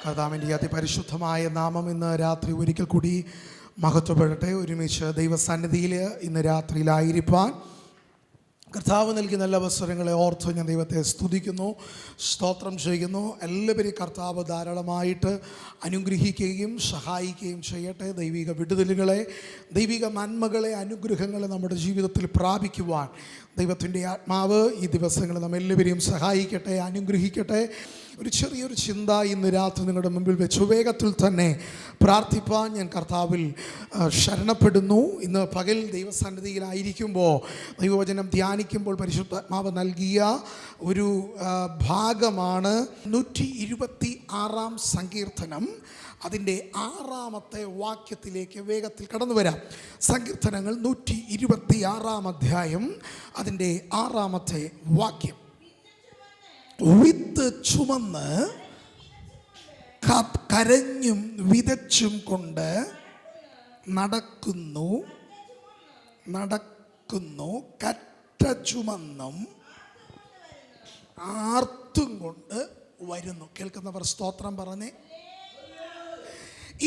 കർത്താവിൻ്റെ അതിപരിശുദ്ധമായ നാമം ഇന്ന് രാത്രി ഒരിക്കൽ കൂടി മഹത്വപ്പെടട്ടെ. ഒരുമിച്ച് ദൈവസന്നിധിയിൽ ഇന്ന് രാത്രിയിലായിരിക്കാൻ കർത്താവ് നൽകിയ നല്ല അവസരങ്ങളെ ഓർത്ത് ഞാൻ ദൈവത്തെ സ്തുതിക്കുന്നു, സ്തോത്രം ചെയ്യുന്നു. എല്ലാവരെയും കർത്താവ് ധാരാളമായിട്ട് അനുഗ്രഹിക്കുകയും സഹായിക്കുകയും ചെയ്യട്ടെ. ദൈവിക വിടുതലുകളെ, ദൈവിക നന്മകളെ, അനുഗ്രഹങ്ങളെ നമ്മുടെ ജീവിതത്തിൽ പ്രാപിക്കുവാൻ ദൈവത്തിൻ്റെ ആത്മാവ് ഈ ദിവസങ്ങളിൽ നമ്മെല്ലാവരെയും സഹായിക്കട്ടെ, അനുഗ്രഹിക്കട്ടെ. ഒരു ചെറിയൊരു ചിന്ത ഇന്ന് രാത്രി നിങ്ങളുടെ മുമ്പിൽ വെച്ച് വേഗത്തിൽ തന്നെ പ്രാർത്ഥിപ്പാൻ ഞാൻ കർത്താവിൽ ശരണപ്പെടുന്നു. ഇന്ന് പകൽ ദൈവസന്നിധിയിലായിരിക്കുമ്പോൾ ദൈവവചനം ധ്യാനിക്കുമ്പോൾ പരിശുദ്ധാത്മാവ് നൽകിയ ഒരു ഭാഗമാണ് 126 സങ്കീർത്തനം. അതിൻ്റെ 6-ാമത്തെ വാക്യത്തിലേക്ക് വേഗത്തിൽ കടന്നു വരാം. സങ്കീർത്തനങ്ങൾ 126 അധ്യായം, അതിൻ്റെ 6-ാമത്തെ വാക്യം. വിത്ത് ചുമന്ന് കരഞ്ഞും വിതച്ചും കൊണ്ട് നടക്കുന്നു കറ്റ ചുമന്നും ആർത്തും കൊണ്ട് വരുന്നു. കേൾക്കുന്നവർ സ്തോത്രം പറഞ്ഞേ.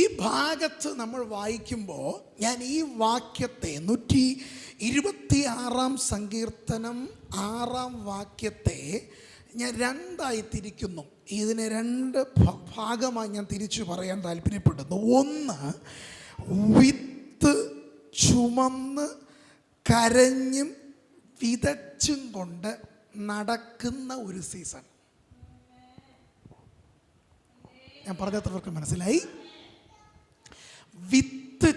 ഈ ഭാഗത്ത് നമ്മൾ വായിക്കുമ്പോൾ ഞാൻ ഈ വാക്യത്തെ 126 സങ്കീർത്തനം 6-ാം വാക്യത്തെ ഞാൻ രണ്ടായി തിരിക്കുന്നു. ഇതിനെ 2 ഭാഗമായി ഞാൻ തിരിച്ചു പറയാൻ താല്പര്യപ്പെടുന്നു. ഒന്ന്, വിത്ത് ചുമന്ന് കരഞ്ഞും വിതച്ചും കൊണ്ട് നടക്കുന്ന ഒരു സീസൺ. ഞാൻ പറഞ്ഞത്രവർക്ക് മനസ്സിലായി? വിത്ത്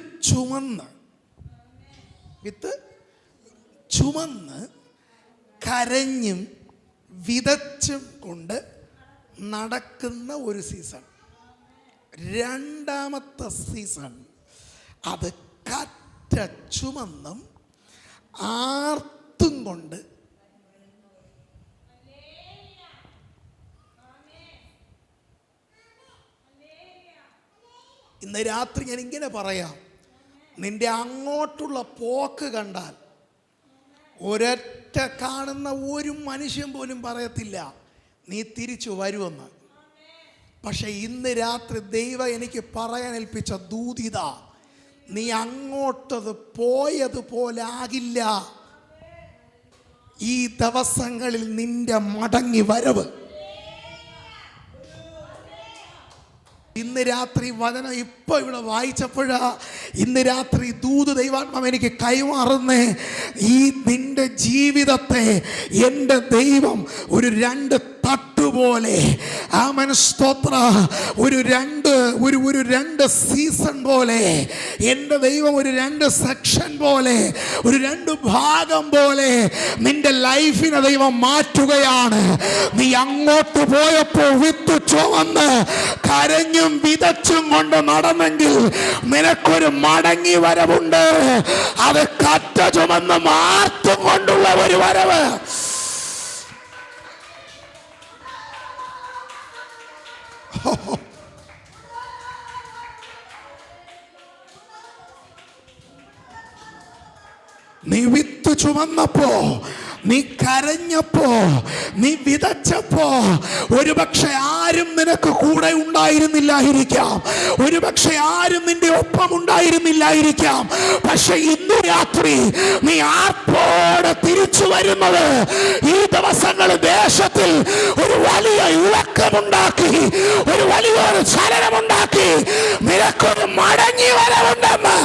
ചുമന്ന് കരഞ്ഞും വിതച്ചും കൊണ്ട് നടക്കുന്ന ഒരു സീസൺ. 2-ാമത്തെ സീസൺ അത് കറ്റ ചുമന്നും ആർത്തും കൊണ്ട്. ഇന്ന് രാത്രി ഞാൻ ഇങ്ങനെ പറയാം, നിന്റെ അങ്ങോട്ടുള്ള പോക്ക് കണ്ടാൽ ഒരൊറ്റ കാണുന്ന ഒരു മനുഷ്യൻ പോലും പറയത്തില്ല നീ തിരിച്ചു വരുമെന്ന്. പക്ഷെ ഇന്ന് രാത്രി ദൈവം എനിക്ക് പറയാൻ ഏൽപ്പിച്ച ദൂതിത, നീ അങ്ങോട്ടത് പോയതുപോലെ ആകില്ല. ഈ ദിവസങ്ങളിൽ നിന്റെ മടങ്ങി വരവ്. ഇന്ന് രാത്രി വചനം ഇപ്പോൾ ഇവിടെ വായിച്ചപ്പോഴാ ഇന്ന് രാത്രി ദൂത് ദൈവാത്മാവ് എനിക്ക് കൈമാറുന്നേ. ഈ നിന്റെ ജീവിതത്തെ എൻ്റെ ദൈവം ഒരു 2 തട്ടുപോലെ, ആമേൻ സ്തോത്ര, ഒരു 2 സീസൺ പോലെ, എൻ്റെ ദൈവം ഒരു 2 സെക്ഷൻ പോലെ, ഒരു 2 ഭാഗം പോലെ നിന്റെ ലൈഫിനെ ദൈവം മാറ്റുകയാണ്. നീ അങ്ങോട്ട് പോയപ്പോൾ വിത്ത് ചുമന്ന് കരഞ്ഞും വിതച്ചും കൊണ്ട് നടന്നെങ്കിൽ നിനക്കൊരു മടങ്ങി വരവുണ്ട്. അത് കറ്റ ചുമന്ന് മാർത്തും കൊണ്ടുള്ള ഒരു വരവ്. നീ വിത്ത് ചുമന്നപ്പോ, നീ കരഞ്ഞപ്പോ, നീ വിതച്ചപ്പോ ഒരുപക്ഷെ ആരും നിനക്ക് കൂടെ ഉണ്ടായിരുന്നില്ലായിരിക്കാം, ഒരുപക്ഷെ ആരും നിന്റെ ഒപ്പം ഉണ്ടായിരുന്നില്ലായിരിക്കാം. പക്ഷെ ഇന്ന് രാത്രി നീ ആർപ്പോടെ തിരിച്ചു വരുന്നത് ഈ ദിവസങ്ങൾ ദേശത്തിൽ ഒരു വലിയ ഇളക്കമുണ്ടാക്കി, ഒരു വലിയൊരു ചലനമുണ്ടാക്കി. നിനക്കൊരു മടങ്ങി വരവുണ്ടെന്ന്.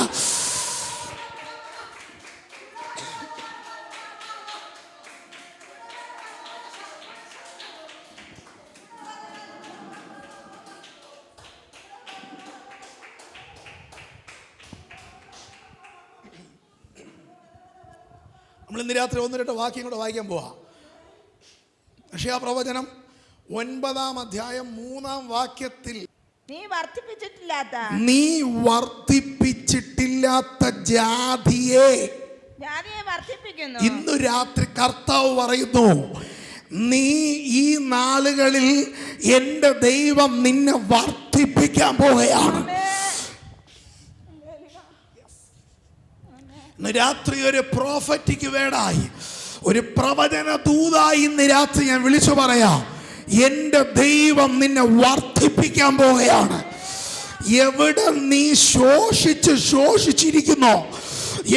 നമ്മൾ ഇന്ന് രാത്രി 1-2 വാക്യം കൂടെ വായിക്കാൻ പോവാ. യശയ്യാ പ്രവചനം 9-ാം അധ്യായം 3-ാം വാക്യത്തിൽ, നീ വർദ്ധിപ്പിച്ചിട്ടില്ലാത്ത ജാതിയെ വർദ്ധിപ്പിക്കുന്നു. ഇന്നു രാത്രി കർത്താവ് പറയുന്നു, നീ ഈ നാളുകളിൽ എൻ്റെ ദൈവം നിന്നെ വർദ്ധിപ്പിക്കാൻ പോവുകയാണ്. ഇന്ന് രാത്രി ഒരു പ്രോഫറ്റിക് വേർഡായി, ഒരു പ്രവചന ദൂതായി ഇന്ന് രാത്രി ഞാൻ വിളിച്ചു പറയാം. എൻ്റെ ദൈവം നിന്നെ വർദ്ധിപ്പിക്കാൻ പോവുകയാണ്. എവിടെ നീ ശോഷിച്ചിരിക്കുന്നോ,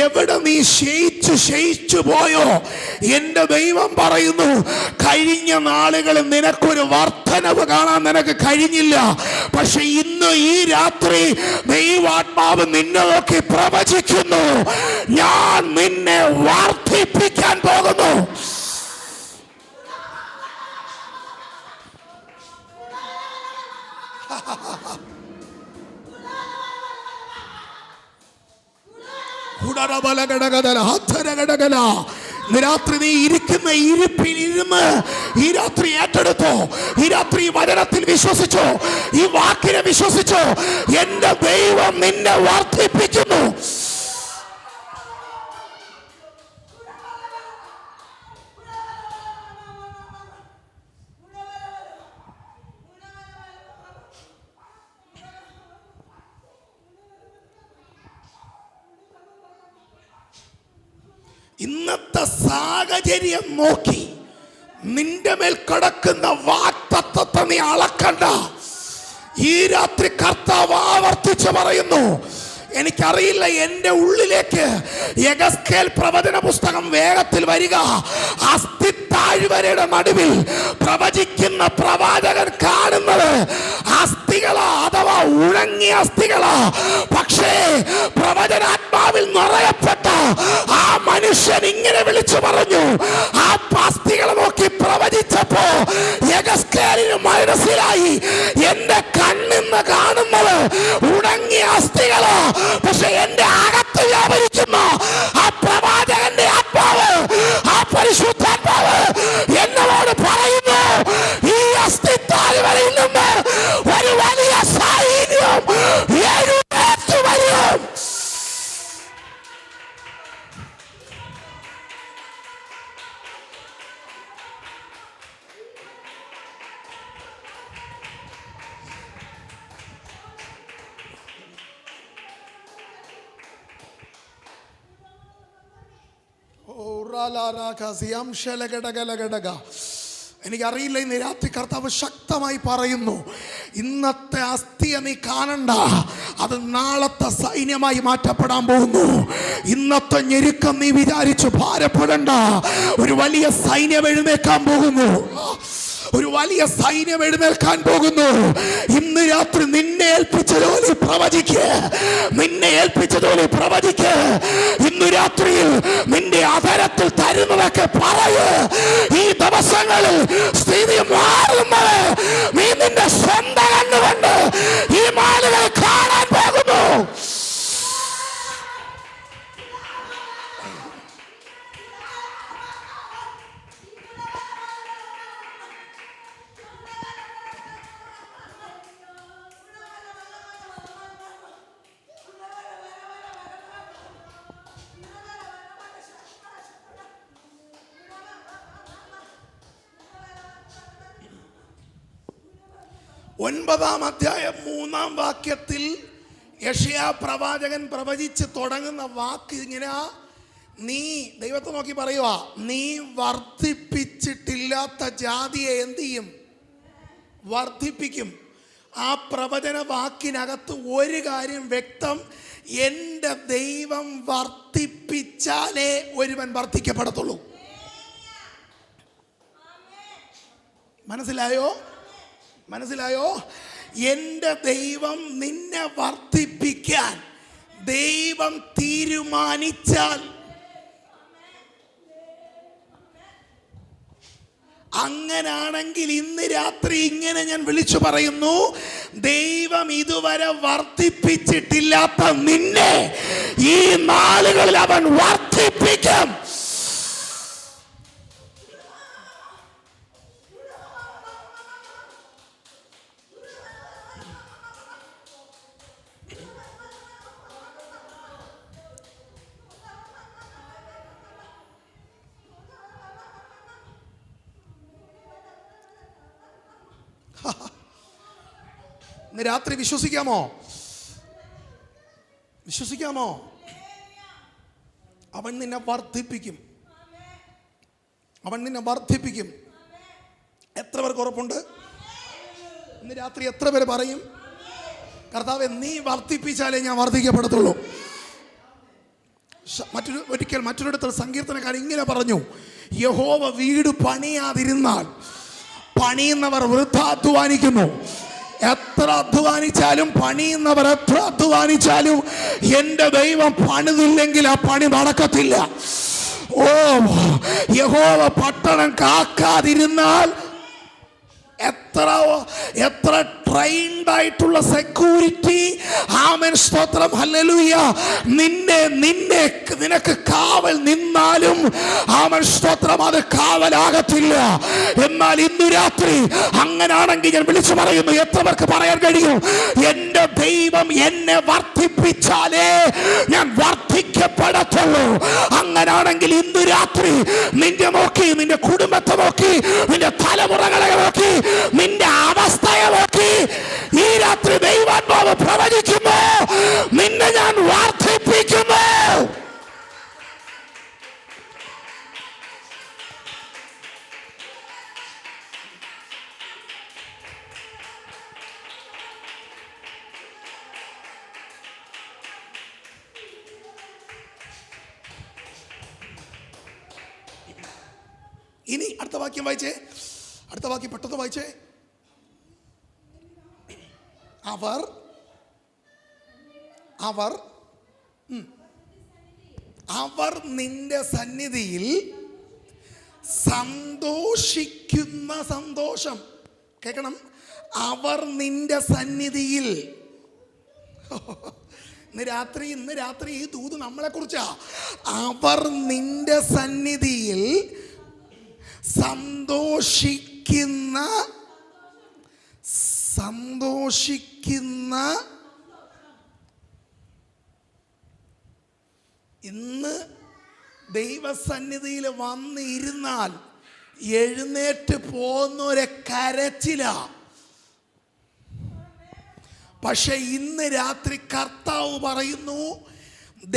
എവിടെ നീ ക്ഷയിച്ചു പോയോ, എൻ്റെ ദൈവം പറയുന്നു, കഴിഞ്ഞ നാളുകളിൽ നിനക്കൊരു വർധനവ് കാണാൻ നിനക്ക് കഴിഞ്ഞില്ല. പക്ഷെ ഇന്ന് ഈ രാത്രി ദൈവാത്മാവ് നിന്നെ നോക്കി പ്രവചിക്കുന്നു, ഞാൻ നിന്നെ വർദ്ധിപ്പിക്കാൻ പോകുന്നു. രാത്രി നീ ഇരിക്കുന്ന ഇരിപ്പിൽ ഇരുന്ന് ഈ രാത്രി ഏറ്റെടുത്തോ, ഈ രാത്രി വചനത്തിൽ വിശ്വസിച്ചോ, ഈ വാക്കിനെ വിശ്വസിച്ചോ. എന്റെ ദൈവം നിന്നെ വർദ്ധിപ്പിക്കുന്നു. ഇന്നത്തെ സാഹചര്യം നോക്കി നിന്റെ മേൽ കിടക്കുന്ന വാഗ്ദത്തത്തെ നീ അളക്കണ്ട. ഈ രാത്രി കർത്താവ് ആവർത്തിച്ച് പറയുന്നു, എനിക്കറിയില്ല, എൻ്റെ ഉള്ളിലേക്ക് യെഹെസ്കേൽ പ്രവചന പുസ്തകം വേഗത്തിൽ വരിക. അസ്ഥിത്താഴ്വരയുടെ നടുവിൽ പ്രവചിക്കുന്ന പ്രവാചകൻ കാണുന്നത് അസ്ഥികളാ, അഥവാ ഉണങ്ങിയ അസ്ഥികളാ. പക്ഷേ പ്രവചനാത്മാവിൽ നിറയപ്പെട്ട ആ മനുഷ്യൻ ഇങ്ങനെ വിളിച്ചു പറഞ്ഞു, ആ അസ്ഥികളെ നോക്കി പ്രവചിച്ചപ്പോ യെഹെസ്കേലിന് മനസ്സിലായി, എന്റെ കണ്ണിന്ന് കാണുന്നത് ഉണങ്ങിയ അസ്ഥികളാ. പക്ഷെ എന്റെ അകത്ത് വ്യാപരിക്കുന്ന ആ പ്രവാചകന്റെ ആത്മാവ്, ആ പരിശുദ്ധാത്മാവ് എന്നോട് പറയുന്നു, ഈ അസ്ഥിത്താഴ്വരയിൽ നിന്ന് ഒരു വലിയ സൈന്യം എഴുന്നേറ്റ് വരും. എനിക്കറിയില്ല, ഇന്ന് രാത്രി കർത്താവ് ശക്തമായി പറയുന്നു, ഇന്നത്തെ അസ്ഥിയെ നീ കാണണ്ട, അത് നാളത്തെ സൈന്യമായി മാറ്റപ്പെടാൻ പോകുന്നു. ഇന്നത്തെ ഞെരുക്കം നീ വിചാരിച്ചു ഭാരപ്പെടണ്ട, ഒരു വലിയ സൈന്യം എഴുന്നേക്കാൻ പോകുന്നു. ഒരു വലിയ സൈന്യം എഴുന്നേൽക്കാൻ പോകുന്നു. ഇന്ന് രാത്രി നിന്നെ ഏൽപ്പിച്ച ജോലി പ്രവചിക്ക്, നിന്നെ ഏൽപ്പിച്ച ജോലി പ്രവചിക്ക്. ഇന്ന് രാത്രിയിൽ നിന്റെ അധരത്തിൽ തരുന്നതൊക്കെ പറയ്. ഈ ദിവസങ്ങളിൽ സ്ഥിതി മാറുന്നത് നീ നിന്റെ സ്വന്തം കണ്ണുകൊണ്ട് ഈ മാലുകൾ കാണാൻ പോകുന്നു. ഒൻപതാം അധ്യായം 3-ാം വാക്യത്തിൽ യെശയ്യാ പ്രവാചകൻ പ്രവചിച്ച് തുടങ്ങുന്ന വാക്ക് ഇങ്ങനെ, നീ ദൈവത്തെ നോക്കി പറയുക, നീ വർദ്ധിപ്പിച്ചിട്ടില്ലാത്ത ജാതിയെ എന്ത് ചെയ്യും? വർദ്ധിപ്പിക്കും. ആ പ്രവചന വാക്കിനകത്ത് ഒരു കാര്യം വ്യക്തം, എൻ്റെ ദൈവം വർദ്ധിപ്പിച്ചാലേ ഒരുവൻ വർദ്ധിക്കപ്പെടത്തുള്ളൂ. മനസ്സിലായോ? മനസ്സിലായോ? എൻ്റെ ദൈവം നിന്നെ വർദ്ധിപ്പിക്കാൻ ദൈവം തീരുമാനിച്ചാൽ, അങ്ങനാണെങ്കിൽ ഇന്ന് രാത്രി ഇങ്ങനെ ഞാൻ വിളിച്ചു പറയുന്നു, ദൈവം ഇതുവരെ വർദ്ധിപ്പിച്ചിട്ടില്ലാത്ത നിന്നെ ഈ നാളുകളിൽ അവൻ വർദ്ധിപ്പിക്കും. ഇന്ന് രാത്രി വിശ്വസിക്കാമോ? വിശ്വസിക്കാമോ? അവൻ നിന്നെ വർദ്ധിപ്പിക്കും. അവൻ നിന്നെ വർദ്ധിപ്പിക്കും. എത്ര പേർക്ക് ഉറപ്പുണ്ട്? ഇന്ന് രാത്രി എത്ര പേര് പറയും, കർത്താവേ നീ വർദ്ധിപ്പിച്ചാലേ ഞാൻ വർദ്ധിക്കപ്പെടത്തുള്ളൂ? മറ്റൊരിടത്ത് സങ്കീർത്തനക്കാരൻ ഇങ്ങനെ പറഞ്ഞു, യഹോവ വീട് പണിയാതിരുന്നാൽ പണിയുന്നവർ വൃഥാധ്വാനിക്കുന്നു. എത്ര അധ്വാനിച്ചാലും, പണിയുന്നവർ എത്ര അധ്വാനിച്ചാലും എൻ്റെ ദൈവം പണിതില്ലെങ്കിൽ ആ പണി നടക്കത്തില്ല. ഓ, യഹോവ പട്ടണം കാക്കാതിരുന്നാൽ എത്ര ട്രെയിൻഡ് ആയിട്ടുള്ള സെക്യൂരിറ്റി, ആമേൻ, സ്തോത്രം, ഹല്ലേലൂയ, നിനക്ക് കാവൽ നിന്നാലും, ആമേൻ, സ്തോത്രം, അത് കാവലാകത്തില്ല. എന്നാൽ ഇന്നു രാത്രി അങ്ങനാണെങ്കിൽ ഞാൻ വിളിച്ചു പറയുന്നു, എത്ര പേർക്ക് പറയാൻ കഴിയും, എൻ്റെ ദൈവം എന്നെ വർദ്ധിപ്പിച്ചാലേ ഞാൻ വർദ്ധിക്കപ്പെടത്തുള്ളൂ? അങ്ങനാണെങ്കിൽ ഇന്നു രാത്രി നിന്റെ നോക്കി, നിന്റെ കുടുംബത്തെ നോക്കി, നിന്റെ തലമുറകളെ നോക്കി, നിന്റെ അവസ്ഥയെ നോക്കി ഈ രാത്രി ദൈവാത്മാവ് പ്രവചിക്കുന്നു, നിന്നെ ഞാൻ വർദ്ധിപ്പിക്കുന്നു. ഇനി അടുത്ത വാക്യം വായിച്ചേ, അടുത്ത വാക്യം പെട്ടെന്ന് വായിച്ചേ. അവർ നിന്റെ സന്നിധിയിൽ സന്തോഷിക്കുന്ന സന്തോഷം. കേൾക്കണം, അവർ നിന്റെ സന്നിധിയിൽ. ഇന്ന് രാത്രി ഈ ദൂത് നമ്മളെ കുറിച്ചാ. അവർ നിന്റെ സന്നിധിയിൽ സന്തോഷിക്കുന്ന ഇന്ന് ദൈവസന്നിധിയിൽ വന്നിരുന്നാൽ എഴുന്നേറ്റ് പോകുന്നവരെ കരച്ചില. പക്ഷെ ഇന്ന് രാത്രി കർത്താവ് പറയുന്നു,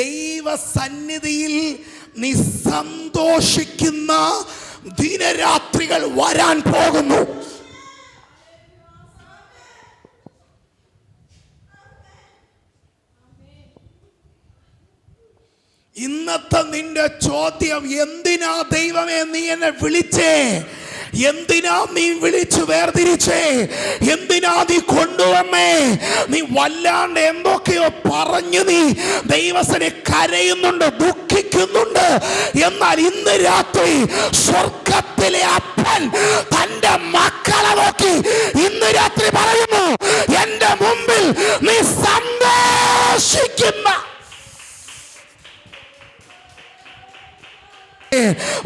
ദൈവസന്നിധിയിൽ നീ സന്തോഷിക്കുന്ന ദിനരാത്രികൾ വരാൻ പോകുന്നു. ഇന്നത്തെ നിന്റെ ചോദ്യം, എന്തിനാ ദൈവമേ നീ എന്നെ വിളിച്ചേ? എന്തിനാ നീ വിളിച്ചു വേർതിരിച്ചേ? എന്തിനാ നീ കൊണ്ടുവന്നേ? നീ വല്ലാണ്ട് എന്തൊക്കെയോ പറഞ്ഞു നീ ദൈവസനെ കരയുന്നുണ്ട്, ദുഃഖിക്കുന്നുണ്ട്. എന്നാൽ ഇന്ന് രാത്രി സ്വർഗത്തിലെ അപ്പൻ തന്റെ മക്കളെ നോക്കി ഇന്ന് രാത്രി പറയുന്നു, എന്റെ മുമ്പിൽ നീ സന്തോഷിക്കുന്ന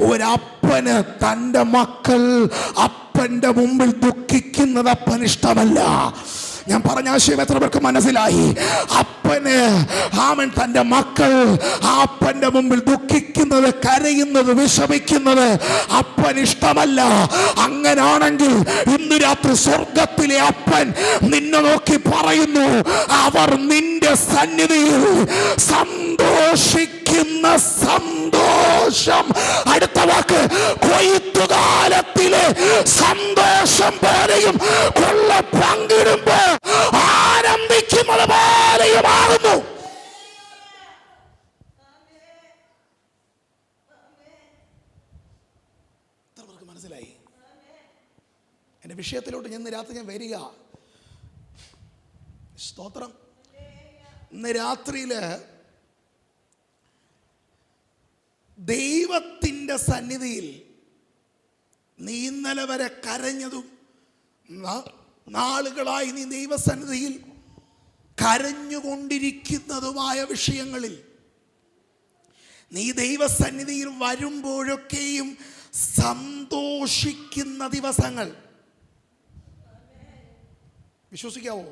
ഒരപ്പന് തൻ്റെ മക്കൾ അപ്പന്റെ മുമ്പിൽ ദുഃഖിക്കുന്നത് അപ്പന് ഇഷ്ടമല്ല. ഞാൻ പറഞ്ഞ ആശയം എത്ര പേർക്ക് മനസ്സിലായി? അപ്പന്, ആമൻ, തൻ്റെ മക്കൾ ആ അപ്പന്റെ മുമ്പിൽ ദുഃഖിക്കുന്നത്, കരയുന്നത്, വിഷമിക്കുന്നത് അപ്പന് ഇഷ്ടമല്ല. അങ്ങനാണെങ്കിൽ ഇന്ന് രാത്രി സ്വർഗത്തിലെ അപ്പൻ നിന്നെ നോക്കി പറയുന്നു, അവർ നിന്റെ സന്നിധിയിൽ സന്തോഷിക്കുന്ന സന്തോഷം. അടുത്ത വാക്ക്, കൊയ്ത്തുകാലത്തിലെ സന്തോഷം പോലെയും കൊള്ള പങ്കിടുമ്പോ ആനന്ദിക്കുന്നത് പോലെയുമാകുന്നു. മനസ്സിലായി? എന്റെ വിഷയത്തിലോട്ട് ഇന്ന് രാത്രി ഞാൻ വരിക. സ്തോത്രം. ഇന്ന് രാത്രിയില് ദൈവത്തിൻ്റെ സന്നിധിയിൽ നീ ഇന്നലെ വരെ കരഞ്ഞതും നാളുകളായി നീ ദൈവസന്നിധിയിൽ കരഞ്ഞുകൊണ്ടിരിക്കുന്നതുമായ വിഷയങ്ങളിൽ നീ ദൈവസന്നിധിയിൽ വരുമ്പോഴൊക്കെയും സന്തോഷിക്കുന്ന ദിവസങ്ങൾ വിശ്വസിക്കാവോ?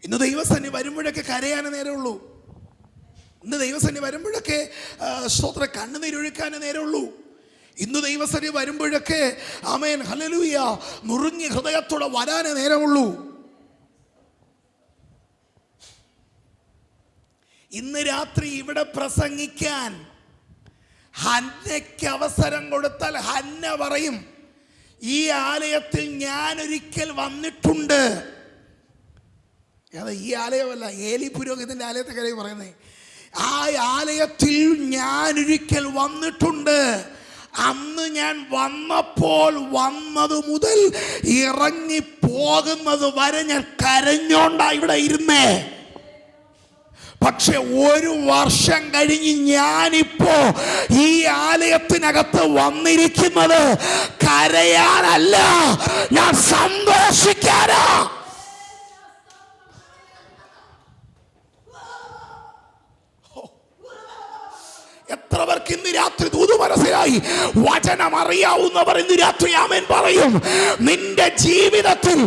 ഇന്ന് ദൈവസന്നിധി വരുമ്പോഴൊക്കെ കരയാനേ നേരമുള്ളൂ. ഇന്ന് ദൈവസന്നിധി വരുമ്പോഴൊക്കെ സ്തോത്രം കണ്ണുനീരൊഴുക്കാനേ നേരമുള്ളൂ. ഇന്ന് ദൈവസന്നിധി വരുമ്പോഴൊക്കെ ആമേൻ ഹല്ലേലൂയ നുറുങ്ങിയ ഹൃദയത്തോടെ വരാനേ നേരമുള്ളൂ. ഇന്ന് രാത്രി ഇവിടെ പ്രസംഗിക്കാൻ ഹന്നയ്ക്ക് അവസരം കൊടുത്താൽ ഹന്ന പറയും, ഈ ആലയത്തിൽ ഞാൻ ഒരിക്കൽ വന്നിട്ടുണ്ട്. അതെ, ഈ ആലയമല്ല, ഏലി പുരോഹിതന്റെ ആലയത്തെ കാര്യം പറയുന്നേ. ആ ആലയത്തിൽ ഞാൻ ഒരിക്കൽ വന്നിട്ടുണ്ട്. അന്ന് ഞാൻ വന്നപ്പോൾ വന്നത് മുതൽ ഇറങ്ങി പോകുന്നത് വരെ ഞാൻ കരഞ്ഞോണ്ടാ ഇവിടെ ഇരുന്നേ. പക്ഷെ 1 വർഷം കഴിഞ്ഞ് ഞാനിപ്പോ ഈ ആലയത്തിനകത്ത് വന്നിരിക്കുന്നത് കരയാനല്ല, ഞാൻ സന്തോഷിക്കാനാ. എത്ര പേർക്ക് ഇന്ന് രാത്രി ദൂത് മനസ്സിലായി? വചനം അറിയാവുന്നവർ ഇന്ന് രാത്രി ആമേൻ പറയും. നിന്റെ ജീവിതത്തിൽ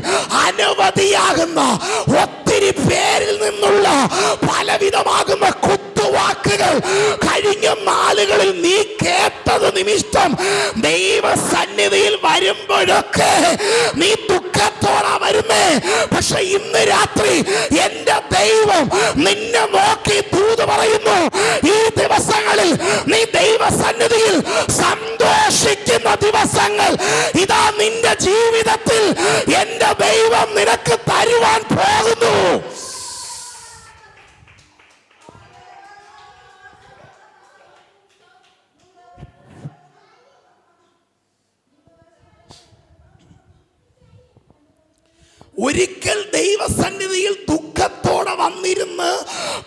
അനവധിയാകുന്ന ഒത്തിരി പേരിൽ നിന്നുള്ള പലവിധമാകുന്ന കുത്തുവാക്കുകൾ കഴിഞ്ഞ നാളുകളിൽ നീ കേട്ടത് നിമിത്തം ദൈവസന്നിധിയിൽ വരുമ്പോഴൊക്കെ നീ ദുഃഖത്തോടെ വരുന്നേ. പക്ഷെ ഇന്ന് രാത്രി എന്റെ ദൈവം നിന്നെ നോക്കി ദൂത് പറയുന്നു, ഈ ദിവസങ്ങളിൽ നീ ദൈവസന്നിധിയിൽ സന്തോഷിക്കുന്ന ദിവസങ്ങൾ ഇതാ നിന്റെ ജീവിതത്തിൽ എന്റെ ദൈവം നിനക്ക് തരുവാൻ പോകുന്നു. ഒരിക്കൽ ദൈവസന്നിധിയിൽ ദുഃഖത്തോടെ വന്നിരുന്ന്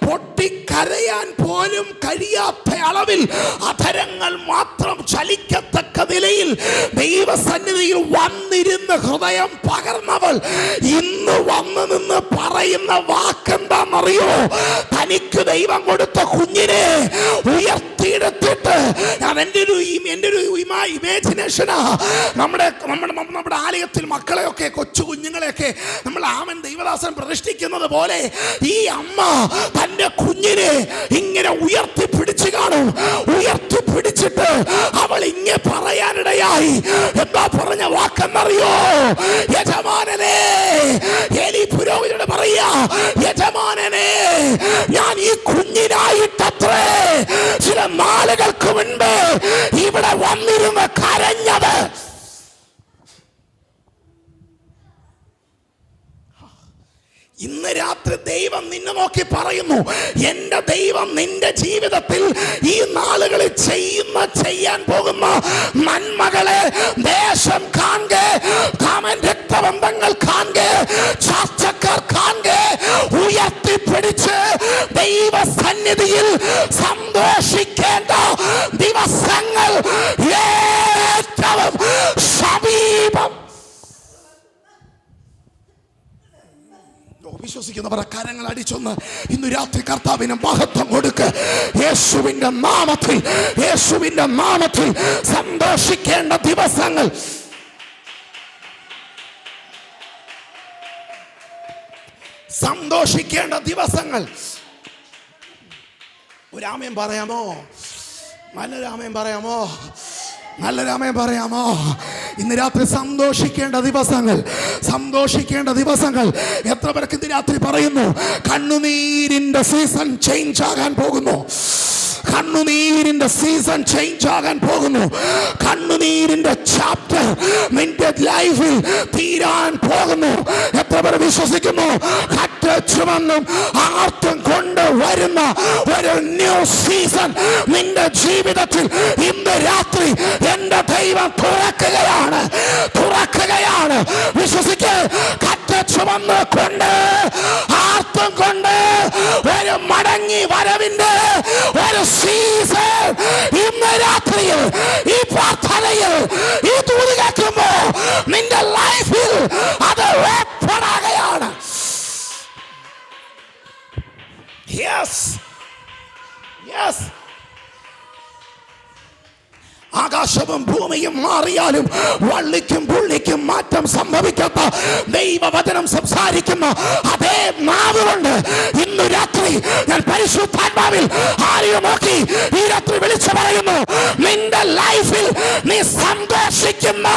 പൊട്ടിക്കരയാൻ പോലും കഴിയാത്ത അളവിൽ അധരങ്ങൾ മാത്രം ചലിക്കത്തക്ക നിലയിൽ ദൈവസന്നിധിയിൽ വന്നിരുന്ന് ഹൃദയം പകർന്നവൾ ഇന്ന് വന്ന് നിന്ന് പറയുന്ന വാക്കെന്താണെന്നറിയോ? തനിക്ക് ദൈവം കൊടുത്ത കുഞ്ഞിനെ ഉയർത്തിയെടുത്തിട്ട്, എൻ്റെ ഒരു ഇമാജിനേഷനാ, നമ്മുടെ ആലയത്തിൽ മക്കളെയൊക്കെ, കൊച്ചു കുഞ്ഞുങ്ങളെയൊക്കെ നമ്മൾ ആമൻ ദൈവദാസൻ പ്രതിഷ്ഠിക്കുന്നത് പോലെ ഈ അമ്മ തന്റെ കുഞ്ഞിനെ ഇങ്ങനെ ഉയർത്തിപ്പിടിച്ച് കാണും. ഉയർത്തിപ്പിടിച്ചിട്ട് അവൾ ഇങ്ങനെ പറയാനിടയായി. എന്താ പറഞ്ഞ വാക്കെന്നറിയോ? യജമാനനെ, ഏലി പുരോഹിതനോട് പറയാ, യജമാനനെ, ഞാൻ ഈ കുഞ്ഞിനായിട്ടത്രേ ചില നാളുകൾക്ക് മുൻപ് ഇവിടെ വന്നിരുന്ന് കരഞ്ഞത്. ഇന്ന് രാത്രി ദൈവം നിന്നെ നോക്കി പറയുന്നു, എന്റെ ദൈവം നിന്റെ ജീവിതത്തിൽ ഈ നാളുകളിൽ ചെയ്യാൻ പോകുന്ന നന്മകളെ ദേശം കാണുക, രക്തബന്ധങ്ങൾ കാണുക, ചാർച്ചക്കാർ കാണുക, ഉയർത്തിപ്പിടിച്ച് ദൈവസന്നിധിയിൽ സന്തോഷിക്കേണ്ട ദിവസങ്ങൾ ഏറ്റവും സമീപം. വിശ്വസിക്കുന്നവർ കരങ്ങൾ അടിച്ചൊന്ന് ഇന്ന് രാത്രി കർത്താവിന് മഹത്വം കൊടുക്ക്. യേശുവിന്റെ നാമത്തിൽ, യേശുവിന്റെ നാമത്തിൽ സന്തോഷിക്കേണ്ട ദിവസങ്ങൾ, സന്തോഷിക്കേണ്ട ദിവസങ്ങൾ. ഒരാമയം പറയാമോ? നല്ലൊരാമയം പറയാമോ? നല്ലൊരാമയം പറയാമോ? ഇന്ന് രാത്രി സന്തോഷിക്കേണ്ട ദിവസങ്ങൾ, സന്തോഷിക്കേണ്ട ദിവസങ്ങൾ. എത്ര പേർക്ക് ഇന്ന് രാത്രി പറയുന്നു, കണ്ണുനീരിന്റെ സീസൺ ചേഞ്ച് ആകാൻ പോകുന്നു. കണ്ണുനീരിന്റെ സീസൺ ചേഞ്ച് ആകാൻ പോകുന്നു. കണ്ണുനീരിന്റെ ചാപ്റ്റർ നിന്റെ ലൈഫിൽ തീരാൻ പോകുന്നു. എത്ര പേർ വിശ്വസിക്കുന്നു? ചുമന്നും ആർത്തും കൊണ്ട് വരുന്ന ഒരു ന്യൂ സീസൺ നിന്റെ ജീവിതത്തിൽ ഇന്ന് രാത്രി എന്റെ ദൈവം തുറക്കുകയാണ്, തുറക്കുകയാണ്. വിശ്വസിക്ക്. ചുമന്ന് കൊണ്ട് ആർത്തും കൊണ്ട് ഒരു മടങ്ങി വരവിന്റെ ഒരു സീസൺ ഇന്ന് രാത്രിയിൽ, ഈ പ്രാർത്ഥനയിൽ, ഈ ദൂത് കേൾക്കുമ്പോ നിന്റെ ലൈഫിൽ അത് ഏർപ്പെടാകയാണ്. Yes. Yes. ആകാശവും ഭൂമിയും മാറിയാലും വള്ളിക്കും പുള്ളിക്കും മാറ്റം സംഭവിക്കാത്ത ദൈവവചനം സംസാരിക്കുന്ന അതേ നാവ് കൊണ്ട് ഇന്ന് രാത്രി ഞാൻ പരിശുദ്ധാത്മാവിൽ ആരെയും നോക്കി ഈ രാത്രി വിളിച്ചു പറയുന്നു, നിന്റെ ലൈഫിൽ നീ സന്തോഷിക്കുന്ന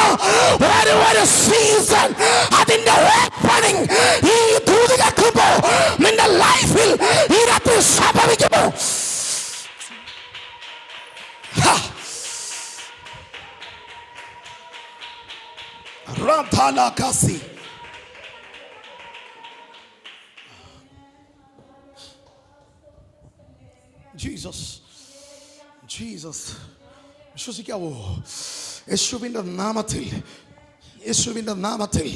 ഒരു സീസൺ, അതിന്റെ ഓപ്പണിംഗ് ഈ ദൂത് കേൾക്കുമ്പോ നിന്റെ ലൈഫിൽ ഈ രാത്രി സംഭവിക്കുമോ? Radhalakasi. Jesus, Jesus. വിശ്വസിക്കാവോ? യേശുവിൻ്റെ നാമത്തിൽ, യേശുവിൻ്റെ നാമത്തിൽ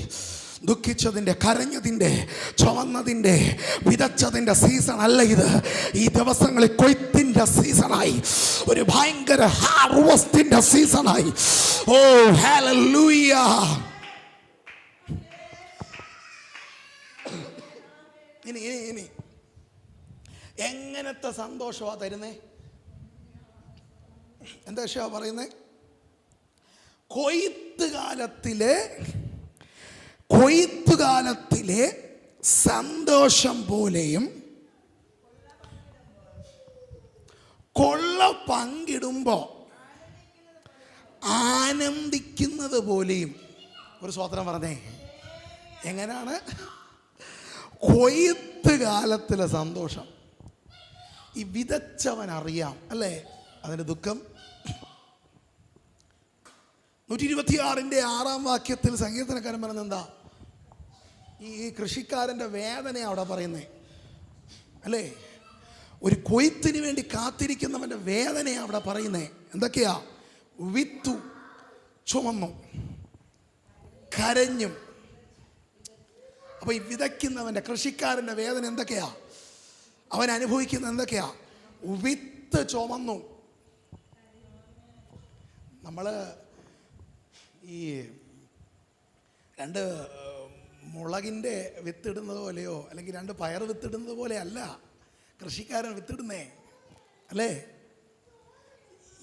ദുഃഖിച്ചതിൻ്റെ, കരഞ്ഞതിൻ്റെ, ചുവന്നതിൻ്റെ, വിതച്ചതിൻ്റെ സീസൺ അല്ല ഇത്. ഈ ദിവസങ്ങളിൽ കൊയ്ത്തിൻ്റെ സീസണായി, ഒരു ഭയങ്കര ഹാർവസ്റ്റിൻ്റെ സീസണായി. ഓ ഹല്ലേലൂയ. ഇനി എങ്ങനത്തെ സന്തോഷമാണ് തരുന്നേ? എന്താ വിഷയമാണ് പറയുന്നത്? കൊയ്ത്തുകാലത്തിലെ സന്തോഷം പോലെയും കൊള്ള പങ്കിടുമ്പോൾ ആനന്ദിക്കുന്നത് പോലെയും. ഒരു സ്വതന്ത്രം പറഞ്ഞേ, എങ്ങനെയാണ് കൊയ്ത്തുകാലത്തിലെ സന്തോഷം? ഈ വിതച്ചവൻ അറിയാം അല്ലേ അതിൻ്റെ ദുഃഖം. 126 സങ്കീർത്തനക്കാരൻ പറയുന്നത് എന്താ? ഈ കൃഷിക്കാരൻ്റെ വേദന അവിടെ പറയുന്നേ അല്ലേ? ഒരു കൊയ്ത്തിന് വേണ്ടി കാത്തിരിക്കുന്നവൻ്റെ വേദനയാണ് അവിടെ പറയുന്നേ. എന്തൊക്കെയാ? വിത്തു, ചുമന്നു, കരഞ്ഞും. അപ്പൊ ഈ വിതയ്ക്കുന്നവൻ്റെ, കൃഷിക്കാരൻ്റെ വേദന എന്തൊക്കെയാ? അവൻ അനുഭവിക്കുന്നത് എന്തൊക്കെയാ? വിത്ത് ചുമന്നു. നമ്മൾ ഈ 2 മുളകിൻ്റെ വിത്തിടുന്നത് പോലെയോ അല്ലെങ്കിൽ 2 പയർ വിത്തിടുന്നത് പോലെ അല്ല കൃഷിക്കാരൻ വിത്തിടുന്നേ അല്ലേ?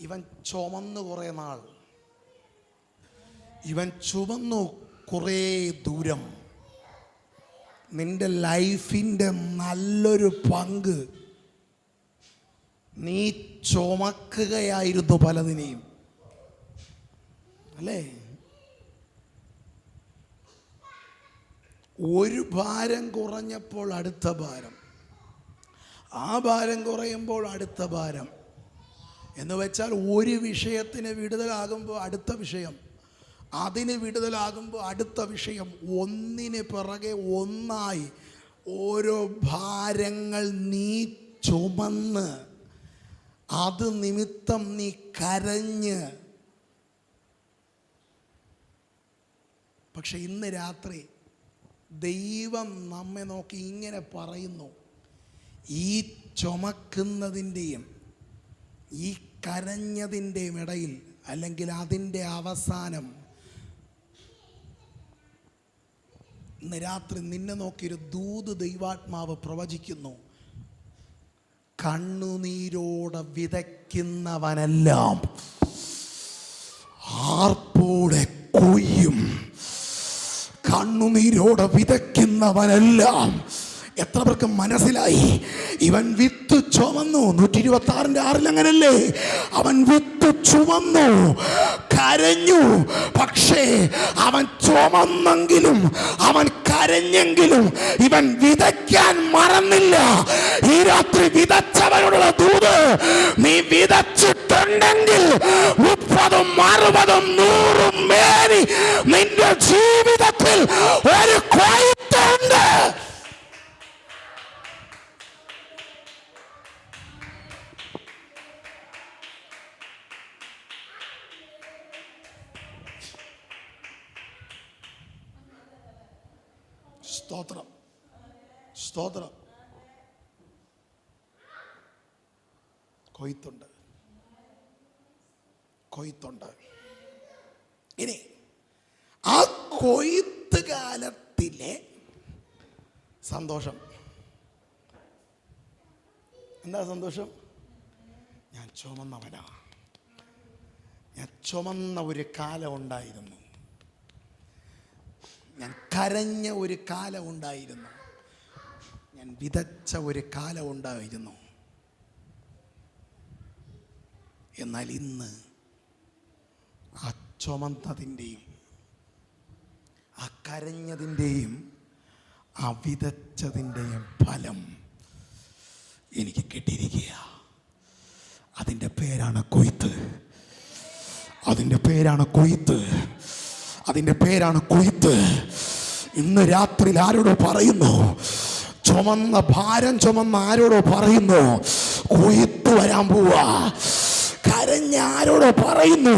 ഇവൻ ചുമന്നു കുറേ നാൾ, ഇവൻ ചുമന്നു കുറേ ദൂരം. നിന്റെ ലൈഫിൻ്റെ നല്ലൊരു പങ്ക് നീ ചുമക്കുകയായിരുന്നു പലതിനെയും അല്ലേ? ഒരു ഭാരം കുറഞ്ഞപ്പോൾ അടുത്ത ഭാരം, ആ ഭാരം കുറയുമ്പോൾ അടുത്ത ഭാരം എന്ന് വെച്ചാൽ ഒരു വിഷയത്തിന് വിടുതലാകുമ്പോൾ അടുത്ത വിഷയം, അതിന് വിടുതലാകുമ്പോൾ അടുത്ത വിഷയം, ഒന്നിന് പിറകെ ഒന്നായി ഓരോ ഭാരങ്ങൾ നീ ചുമന്ന് അത് നിമിത്തം നീ കരഞ്ഞ്. പക്ഷെ ഇന്ന് രാത്രി ദൈവം നമ്മെ നോക്കി ഇങ്ങനെ പറയുന്നു, ഈ ചുമക്കുന്നതിൻ്റെയും ഈ കരഞ്ഞതിൻ്റെയും ഇടയിൽ അല്ലെങ്കിൽ അതിൻ്റെ അവസാനം ഇന്ന് രാത്രി നിന്നെ നോക്കിയൊരു ദൂത് ദൈവാത്മാവ് പ്രവചിക്കുന്നു. കണ്ണുനീരോടെ വിതയ്ക്കുന്നവനെല്ലാം ആർപ്പോടെ കൊയ്യും. കണ്ണുനീരോടെ വിതയ്ക്കുന്നവനെല്ലാം. എത്ര പേർക്ക് മനസ്സിലായി? ഇവൻ വിത്ത് ചുമന്നു. 126:6 അങ്ങനല്ലേ? അവൻ വിത്ത് ചുമന്നു, കരഞ്ഞു. പക്ഷേ അവൻ ചുമന്നെങ്കിലും അവൻ കരഞ്ഞെങ്കിലും ഇവൻ വിതയ്ക്കാൻ മറന്നില്ല. ഈ രാത്രി വിതച്ചവനോടുള്ള ദൂത്, നീ വിതച്ചിട്ടുണ്ടെങ്കിൽ 30, 60, 100 മേനി നിന്റെ ജീവിതത്തിൽ ഒരു കൊയ്ത്തുണ്ട്. സ്തോത്രം, സ്തോത്രം. കൊയ്ത്തുണ്ട്, കൊയ്ത്തുണ്ട്. ഇനി ആ കൊയ്ത്ത് കാലത്തിലെ സന്തോഷം എന്താ? സന്തോഷം, ഞാൻ ചുമന്നവനാ. ഞാൻ ചുമന്ന ഒരു കാലം ഉണ്ടായിരുന്നു, ഞാൻ കരഞ്ഞ ഒരു കാലം ഉണ്ടായിരുന്നു, ഞാൻ വിതച്ച ഒരു കാലം ഉണ്ടായിരുന്നു. എന്നാൽ ഇന്ന് ആ ചുമന്നതിൻ്റെയും ആ കരഞ്ഞതിൻ്റെയും ആ വിതച്ചതിൻ്റെയും ഫലം എനിക്ക് കിട്ടിയിരിക്കുക. അതിൻ്റെ പേരാണ് കൊയ്ത്ത്. അതിൻ്റെ പേരാണ് കൊയ്ത്ത്. അതിൻ്റെ പേരാണ് കൊയ്ത്ത്. ഇന്ന് രാത്രി ആരോടോ പറയുന്നു, ചുമന്ന ഭാരം ചുമന്ന ആരോടോ പറയുന്നു, കൊയ്ത്ത് വരാൻ പോവാ. കരഞ്ഞ ആരോടോ പറയുന്നു,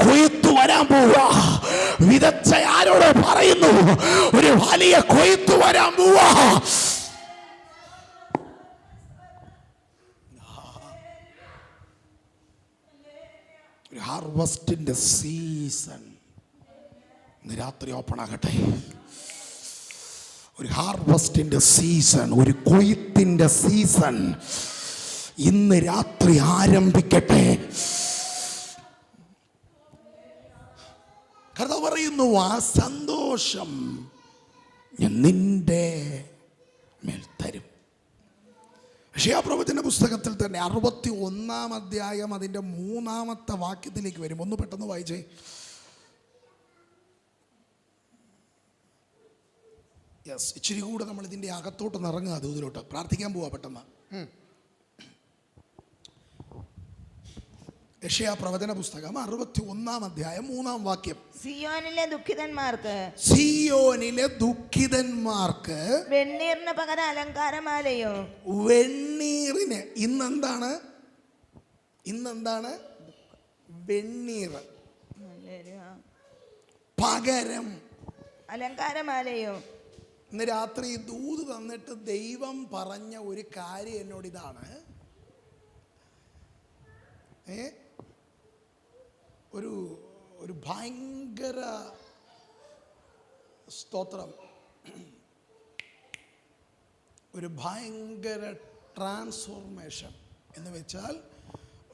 കൊയ്ത്ത് വരാൻ പോവാ. വിതച്ച ആരോടോ പറയുന്നു, ഒരു വലിയ കൊയ്ത്ത് വരാൻ പോവാ. ഒരു ഹാർവസ്റ്റിന്റെ സീസൺ ഇന്ന് രാത്രി ഓപ്പൺ ആകട്ടെ. ഒരു ഹാർവസ്റ്റിന്റെ സീസൺ, ഒരു കൊയ്ത്തിന്റെ സീസൺ ഇന്ന് രാത്രി ആരംഭിക്കട്ടെ. കർത്താവ് പറയുന്നു, ആ സന്തോഷം ഞാൻ നിന്റെ മേൽ തരും. യെശയ്യാപ്രവചന പുസ്തകത്തിൽ തന്നെ 61-ാം അധ്യായം അതിൻ്റെ 3-ാമത്തെ വാക്യത്തിലേക്ക് വരും. ഒന്ന് പെട്ടെന്ന് വായിച്ചേ. യെസ്, ഇച്ചിരി കൂടെ നമ്മൾ ഇതിൻ്റെ അകത്തോട്ട് നിറങ്ങുക, ദൂതിലോട്ട് പ്രാർത്ഥിക്കാൻ പോവാ പെട്ടെന്ന്. യെശയ്യാപ്രവചന പുസ്തകം 61-ാം അധ്യായം 3-ാം വാക്യം. സിയോനിലെ ദുഃഖിതന്മാർക്ക് വെണ്ണീറിന് പകരം അലങ്കാരമാലയോ. വെണ്ണീറിന് ഇന്നെന്താണ് വെണ്ണീർ പകരം അലങ്കാരമാലയോ. ഇന്ന് രാത്രി ദൂത് തന്നിട്ട് ദൈവം പറഞ്ഞ ഒരു കാര്യം എന്നോട് ഇതാണ്. ഒരു ഭയങ്കര സ്തോത്രം, ഒരു ഭയങ്കര ട്രാൻസ്ഫോർമേഷൻ എന്ന് വെച്ചാൽ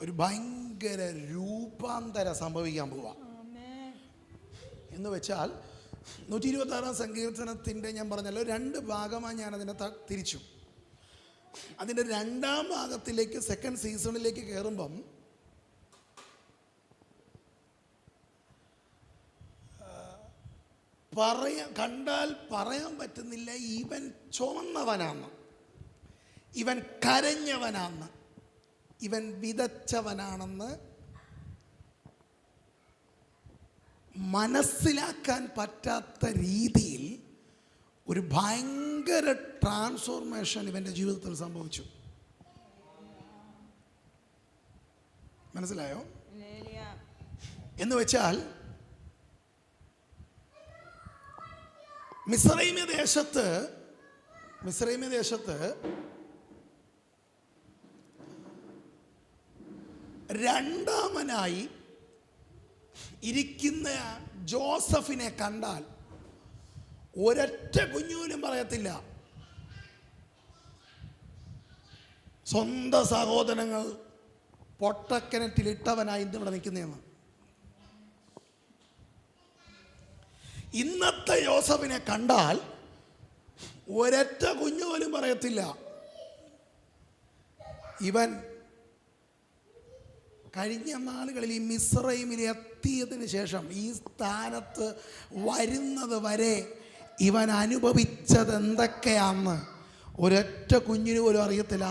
ഒരു ഭയങ്കര രൂപാന്തരം സംഭവിക്കാൻ പോവാ. എന്ന് വെച്ചാൽ 126-ാം സങ്കീർത്തനത്തിൻ്റെ ഞാൻ പറഞ്ഞല്ലോ 2 ഭാഗമായി ഞാനതിനെ തിരിച്ചു. അതിൻ്റെ 2-ാം ഭാഗത്തിലേക്ക്, സെക്കൻഡ് സീസണിലേക്ക് കയറുമ്പം കണ്ടാൽ പറയാൻ പറ്റുന്നില്ല, ഇവൻ ചുമന്നവനാണ്, ഇവൻ കരഞ്ഞവനാണ്, ഇവൻ വിതച്ചവനാണെന്ന് മനസ്സിലാക്കാൻ പറ്റാത്ത രീതിയിൽ ഒരു ഭയങ്കര ട്രാൻസ്ഫോർമേഷൻ ഇവൻ്റെ ജീവിതത്തിൽ സംഭവിച്ചു. മനസ്സിലായോ? എന്ന് വെച്ചാൽ മിസ്രൈമ്യ ദേശത്ത് രണ്ടാമനായി ഇരിക്കുന്ന ജോസഫിനെ കണ്ടാൽ ഒരൊറ്റ കുഞ്ഞുപോലും പറയത്തില്ല സ്വന്തം സഹോദരങ്ങൾ പൊട്ടക്കിണറ്റിലിട്ടവനായി ഇന്ന് ഇവിടെ നിൽക്കുന്നതെന്ന്. ഇന്നത്തെ യോസഫിനെ കണ്ടാൽ ഒരൊറ്റ കുഞ്ഞു പോലും പറയത്തില്ല ഇവൻ കഴിഞ്ഞ നാളുകളിൽ ഈ മിസ്രൈമിൽ എത്തിയതിന് ശേഷം ഈ സ്ഥാനത്ത് വരുന്നത് വരെ ഇവൻ അനുഭവിച്ചത് എന്തൊക്കെയാണെന്ന് ഒരൊറ്റ കുഞ്ഞിന് പോലും അറിയത്തില്ല.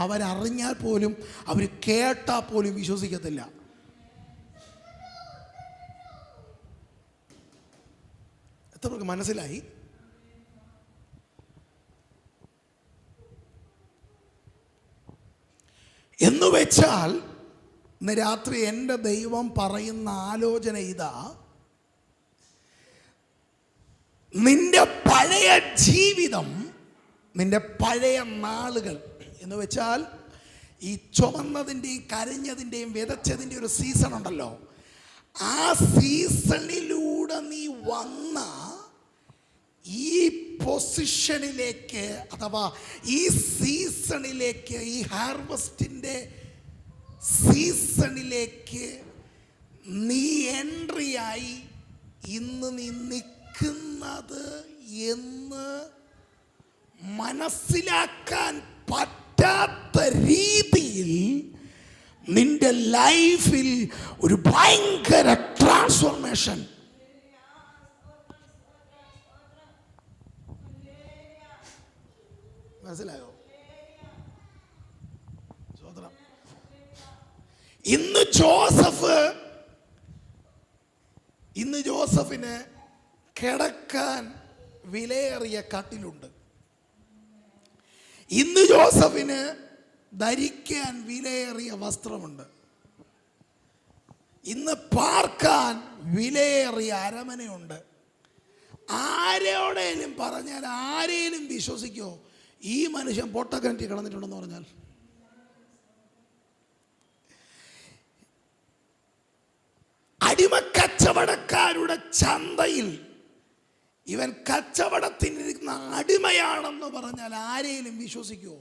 അവരറിഞ്ഞാൽ പോലും, അവർ കേട്ടാൽ പോലും വിശ്വസിക്കത്തില്ല. എത്രവർക്ക് മനസ്സിലായി? എന്ന് വെച്ചാൽ ഇന്ന് രാത്രി എൻ്റെ ദൈവം പറയുന്ന ആലോചന ഇതാ, നിന്റെ പഴയ ജീവിതം, നിന്റെ പഴയ നാളുകൾ എന്ന് വെച്ചാൽ ഈ ചുമന്നതിൻ്റെയും കരഞ്ഞതിൻ്റെയും വിതച്ചതിൻ്റെ ഒരു സീസൺ ഉണ്ടല്ലോ, ആ സീസണിലൂടെ നീ വന്ന ഈ പൊസിഷനിലേക്ക് അഥവാ ഈ സീസണിലേക്ക്, ഈ ഹാർവസ്റ്റിൻ്റെ സീസണിലേക്ക് നീ എൻട്രിയായി ഇന്ന് നീ നിൽക്കുന്നത് എന്ന് മനസ്സിലാക്കാൻ പറ്റാത്ത രീതിയിൽ നിന്റെ ലൈഫിൽ ഒരു ഭയങ്കര ട്രാൻസ്ഫോർമേഷൻ. മനസ്സിലായോ? ഇന്ന് ജോസഫിന് കിടക്കാൻ വിലയേറിയ കട്ടിലുണ്ട്. ഇന്ന് ജോസഫിന് ധരിക്കാൻ വിലയേറിയ വസ്ത്രമുണ്ട്. ഇന്ന് പാർക്കാൻ വിലയേറിയ അരമനയുണ്ട്. ആരോടേലും പറഞ്ഞാൽ, ആരേലും വിശ്വസിക്കോ ഈ മനുഷ്യൻ പൊട്ടക്കിണറ്റി കിടന്നിട്ടുണ്ടെന്ന് പറഞ്ഞാൽ? അടിമക്കച്ചവടക്കാരുടെ ചന്തയിൽ ഇവൻ കച്ചവടത്തിനിരിക്കുന്ന അടിമയാണെന്ന് പറഞ്ഞാൽ ആരെയും വിശ്വസിക്കുമോ?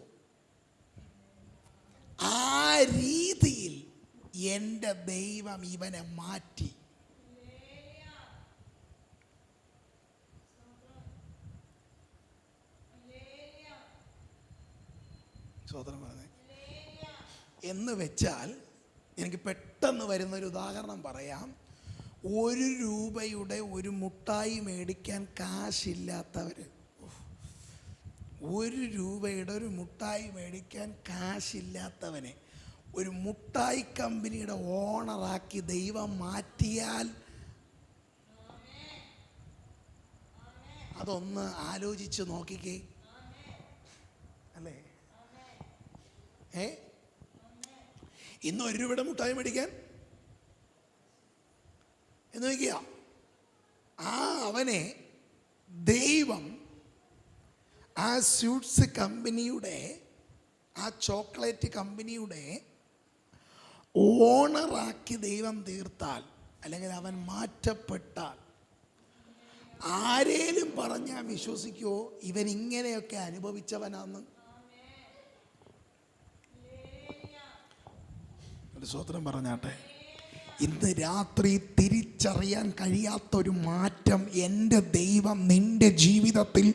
ആ രീതിയിൽ എൻ്റെ ദൈവം ഇവനെ മാറ്റി. സ്വതന്ത്രം പറഞ്ഞേ എന്ന് വെച്ചാൽ, എനിക്ക് പെട്ടെന്ന് വരുന്നൊരു ഉദാഹരണം പറയാം. 1 രൂപയുടെ ഒരു മുട്ടായി മേടിക്കാൻ കാശില്ലാത്തവർ, 1 രൂപയുടെ ഒരു മുട്ടായി മേടിക്കാൻ കാശില്ലാത്തവനെ ഒരു മുട്ടായി കമ്പനിയുടെ ഓണറാക്കി ദൈവം മാറ്റിയാൽ, അതൊന്ന് ആലോചിച്ച് നോക്കിക്കേ. അല്ലേ? ഇന്ന് 1 രൂപയുടെ മുട്ടായി മേടിക്കാൻ എന്ന് നോക്കിയ അവനെ ദൈവം ആ സ്വീറ്റ്സ് കമ്പനിയുടെ, ആ ചോക്ലേറ്റ് കമ്പനിയുടെ ഓണറാക്കി ദൈവം തീർത്താൽ, അല്ലെങ്കിൽ അവൻ മാറ്റപ്പെട്ടാൽ, ആരേലും പറഞ്ഞാൽ വിശ്വസിക്കുമോ ഇവൻ ഇങ്ങനെയൊക്കെ അനുഭവിച്ചവനാന്ന്? ഒരു സ്വതന്ത്രം പറഞ്ഞാട്ടെ. ഇന്ന് രാത്രി തിരിച്ചറിയാൻ കഴിയാത്തൊരു മാറ്റം എൻ്റെ ദൈവം നിന്റെ ജീവിതത്തിൽ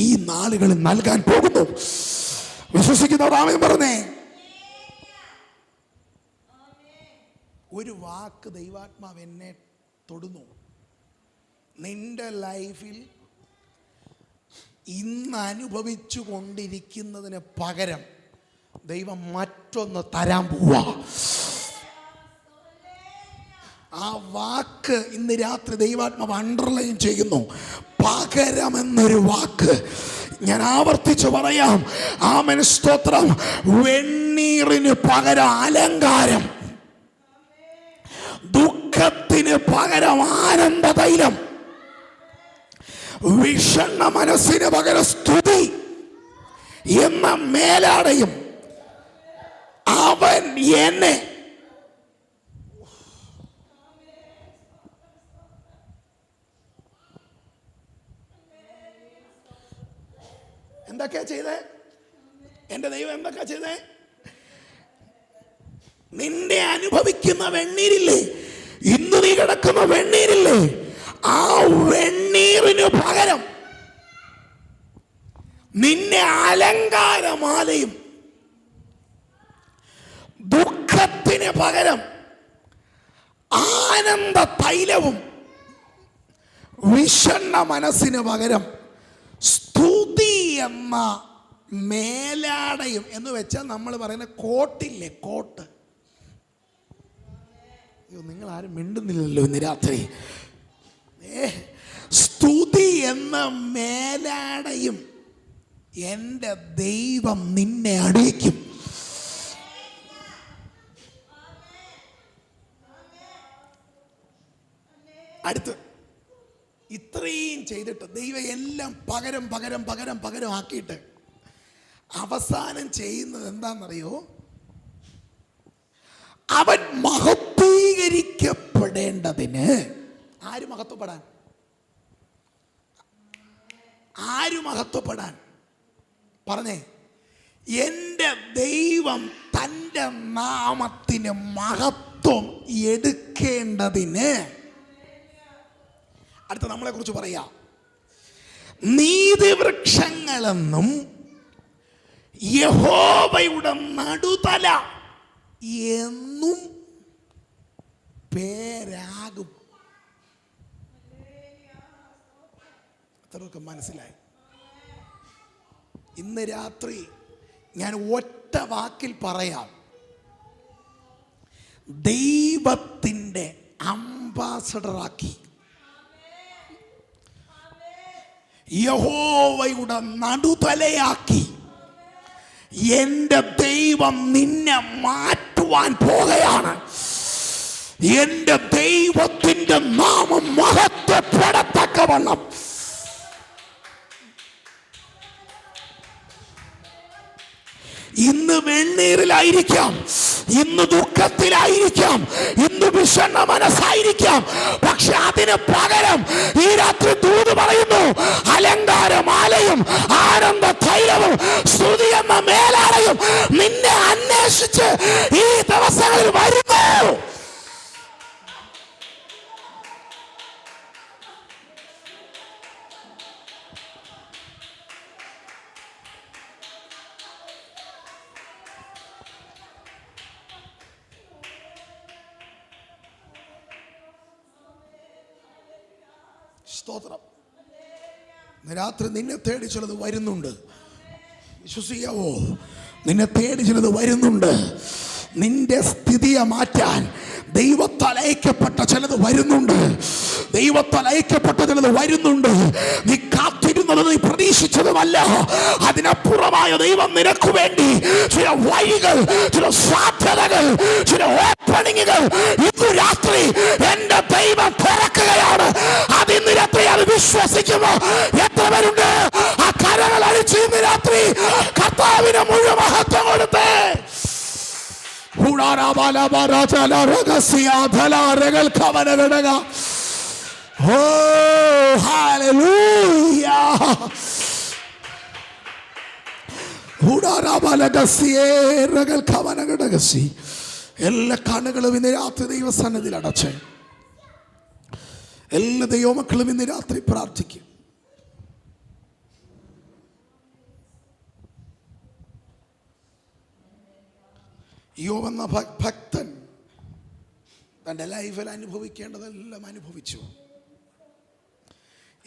ഈ നാളുകളിൽ നൽകാൻ പോകുന്നു. വിശ്വസിക്കുന്നവരാണെന്ന് പറഞ്ഞേ. ഒരു വാക്ക് ദൈവാത്മാവ് എന്നെ തൊടുന്നു. നിന്റെ ലൈഫിൽ ഇന്ന് അനുഭവിച്ചു കൊണ്ടിരിക്കുന്നതിന് പകരം ദൈവം മറ്റൊന്ന് തരാൻ പോവാ. ആ വാക്ക് ഇന്ന് രാത്രി ദൈവാത്മാവ് അണ്ടർലൈൻ ചെയ്യുന്നു. പകരമെന്നൊരു വാക്ക് ഞാൻ ആവർത്തിച്ച് പറയാം. ആമേൻ, സ്തോത്രം. വെണ്ണീറിന് പകരം അലങ്കാരം, ദുഃഖത്തിന് പകരം ആനന്ദ തൈലം, വിഷണ്ണ മനസ്സിന് പകരം സ്തുതി എന്ന മേലാടയും അവൻ എന്നെ എന്തൊക്കെയാ ചെയ്തേ? എൻ്റെ ദൈവം എന്തൊക്കെയാ ചെയ്തേ? നിന്റെ അനുഭവിക്കുന്ന വെണ്ണീരില്ലേ, ഇന്ന് നീ കിടക്കുന്ന വെണ്ണീരില്ലേ, ആ വെണ്ണീറിന് പകരം നിന്നെ അലങ്കാരമാലയും, ദുഃഖത്തിന് പകരം ആനന്ദ തൈലവും, വിഷണ്ണ മനസ്സിന് പകരം സ്തുതി എന്ന മേലാടയും. എന്ന് വെച്ചാൽ നമ്മൾ പറയുന്ന കോട്ടില്ലേ, കോട്ട്. നിങ്ങൾ ആരും മിണ്ടുന്നില്ലല്ലോ ഇന്ന് രാത്രി. സ്തുതി എന്ന മേലാടയും എൻ്റെ ദൈവം നിന്നെ അടിയിക്കും. അടുത്ത് ഇത്രയും ചെയ്തിട്ട് ദൈവം എല്ലാം പകരം പകരം പകരം പകരം ആക്കിയിട്ട് അവസാനം ചെയ്യുന്നത് എന്താണെന്നറിയോ? അവൻ മഹത്വീകരിക്കപ്പെടേണ്ടതിന്. ആര് മഹത്വപ്പെടാൻ? ആര് മഹത്വപ്പെടാൻ? പറഞ്ഞേ. എൻ്റെ ദൈവം തൻ്റെ നാമത്തിന് മഹത്വം എടുക്കേണ്ടതിന്. അടുത്ത നമ്മളെ കുറിച്ച് പറയാം. നീതിവൃക്ഷങ്ങളെന്നും യഹോവയുടെ നടുതല എന്നും പേരാകും. അത്രയൊക്കെ മനസ്സിലായി? ഇന്ന് രാത്രി ഞാൻ ഒറ്റ വാക്കിൽ പറയാം. ദൈവത്തിൻ്റെ അംബാസഡറാക്കി യഹോവയുടെ നടുതലയാക്കി എൻ്റെ ദൈവം നിന്നെ മാറ്റുവാൻ പോകുകയാണ്. എൻ്റെ ദൈവത്തിൻ്റെ നാമം മഹത്വപ്പെടത്തക്കവണ്ണം ഇന്ന് വെണ്ണീറിലായിരിക്കാം, ഇന്ന് ദുഃഖത്തിലായിരിക്കാം, ഇന്ന് വിഷണ്ണ മനസ്സായിരിക്കാം. പക്ഷെ അതിന് പകരം ഈ രാത്രി ദൂത് പറയുന്നു, അലങ്കാരമാലയും ആനന്ദ തൈലവും സ്തുതി എന്ന മേലാലയും നിന്നെ അന്വേഷിച്ച് ഈ ദിവസങ്ങളിൽ വരുന്നു. സ്തോത്രം. രാത്രി നിന്നെ തേടി ചിലത് വരുന്നുണ്ട്. വിശ്വസിക്കാവോ? നിന്നെ തേടി ചിലത് വരുന്നുണ്ട്. നിന്റെ സ്ഥിതിയെ മാറ്റാൻ ദൈവത്താൽ അയക്കപ്പെട്ട ചിലത് വരുന്നുണ്ട്. ദൈവത്താൽ അയക്കപ്പെട്ട ചിലത് വരുന്നുണ്ട്. നീ കാത്തിരുന്നത് നീ പ്രതീക്ഷിച്ചതുമല്ല. അതിനപ്പുറമായ ദൈവം നിനക്ക് വേണ്ടി ചില വഴികൾ, ചില സാധ്യതകൾ, ചില ഓപ്പണിങ്ങുകൾ ഇന്ന് രാത്രി എന്റെ ദൈവം തുറക്കുകയാണ്. അതിന്ന് രാത്രി അത് വിശ്വസിക്കുമോ? എത്ര പേരുണ്ട്? ആ കരങ്ങൾ അഴിച്ച് ഇന്ന് രാത്രി കർത്താവിന് മുഴുവൻ മഹത്വം കൊടുത്തേ. എല്ലാ കണ്ണുകളും ഇന്ന് രാത്രി ദൈവസന്നിധിയിൽ അടച്ച് എല്ലാ ദൈവമക്കളും ഇന്ന് രാത്രി പ്രാർത്ഥിക്കും. യോബ് എന്ന ഭക്തൻ തൻ്റെ ലൈഫിൽ അനുഭവിക്കേണ്ടതെല്ലാം അനുഭവിച്ചു.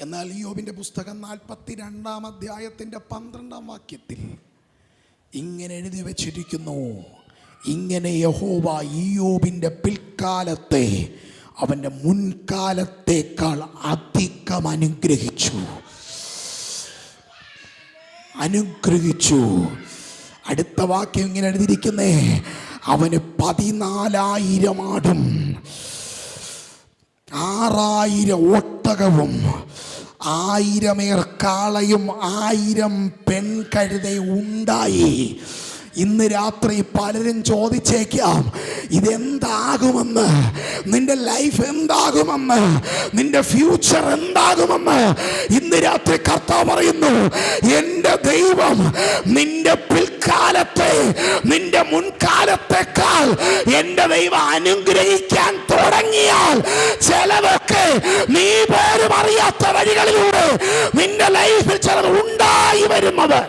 എന്നാൽ യോബിൻ്റെ പുസ്തകം 42-ാം അധ്യായത്തിൻ്റെ 12-ാം വാക്യത്തിൽ ഇങ്ങനെ എഴുതി വച്ചിരിക്കുന്നു, ഇങ്ങനെ യഹോവ ഇയ്യോബിൻ്റെ പിൽക്കാലത്തെ അവൻ്റെ മുൻകാലത്തേക്കാൾ അധികം അനുഗ്രഹിച്ചു. അടുത്ത വാക്യം ഇങ്ങനെ എഴുതിയിരിക്കുന്നേ, അവന് 14,000 ആടും 6,000 ഒട്ടകവും 1000 കാളയും 1000 പെൺകഴുതയും ഉണ്ടായി. ഇന്ന് രാത്രി പലരും ചോദിച്ചേക്കാം, ഇതെന്താകുമെന്ന്, നിന്റെ ലൈഫ് എന്താകുമെന്ന്, നിന്റെ ഫ്യൂച്ചർ എന്താകുമെന്ന്. ഇന്ന് രാത്രി കർത്താവ് പറയുന്നു, എൻ്റെ ദൈവം നിന്റെ പിൽക്കാലത്തെ, നിന്റെ മുൻകാലത്തെക്കാൾ എൻ്റെ ദൈവം അനുഗ്രഹിക്കാൻ തുടങ്ങിയാൽ ചിലതൊക്കെ നീ പോലും അറിയാത്ത വഴികളിലൂടെ നിന്റെ ലൈഫിൽ ചിലത് ഉണ്ടായി വരുന്നത്